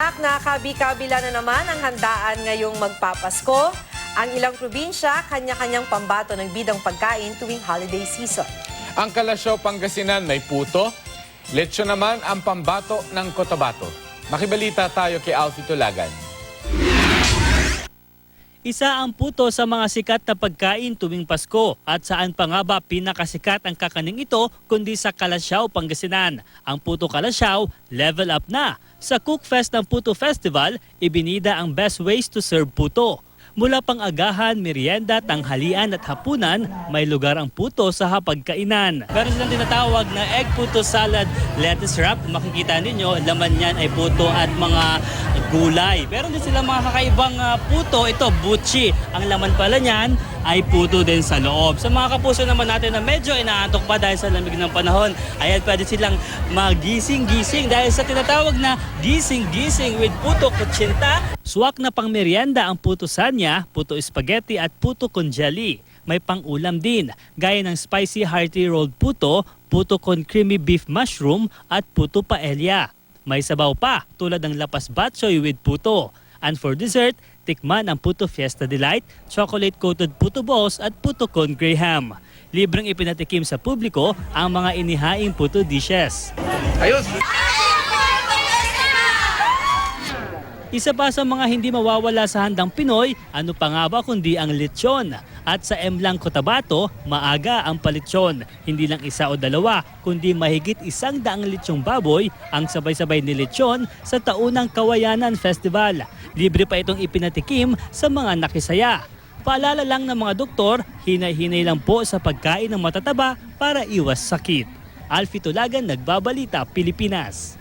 Tiniyak na kabi-kabila na naman ang handaan ngayong magpapasko. Ang ilang probinsya, kanya-kanyang pambato ng bidang pagkain tuwing holiday season. Ang Kalasyaw, Pangasinan may puto. Lechon naman ang pambato ng Cotabato. Makibalita tayo kay Alfie Tulagan. Isa ang puto sa mga sikat na pagkain tuwing Pasko at saan pa nga ba pinakasikat ang kakaning ito kundi sa Kalasyaw, Pangasinan. Ang puto Kalasyaw, level up na. Sa Cook Fest ng Puto Festival, ibinida ang best ways to serve puto. Mula pang agahan, merienda, tanghalian at hapunan, may lugar ang puto sa hapagkainan. Meron silang tinatawag na egg puto salad lettuce wrap. Makikita ninyo, laman niyan ay puto at mga gulay. Meron din silang mga kakaibang puto. Ito, buchi. Ang laman pala niyan ay puto din sa loob. Sa mga kapuso naman natin na medyo inaantok pa dahil sa lamig ng panahon, ayan, pwede silang magising-gising dahil sa tinatawag na gising-gising with puto kutsinta. Suwak na pang merienda ang puto sanya, puto spaghetti at puto con jelly. May pang-ulam din, gaya ng spicy hearty rolled puto, puto con creamy beef mushroom at puto paella. May sabaw pa tulad ng lapas batsoy with puto. And for dessert, tikman ang puto Fiesta Delight, chocolate-coated puto balls at puto con graham. Libreng ipinatikim sa publiko ang mga inihaing puto dishes. Ayos! Isa pa sa mga hindi mawawala sa handang Pinoy, ano pa nga ba kundi ang lechon. At sa Emlang Cotabato, maaga ang palitsyon. Hindi lang isa o dalawa, kundi mahigit 100 lechong baboy ang sabay-sabay ni lechon sa taunang Kawayanan Festival. Libre pa itong ipinatikim sa mga nakisaya. Paalala lang ng mga doktor, hinay-hinay lang po sa pagkain ng matataba para iwas sakit. Alfie Tulagan, Nagbabalita, Pilipinas.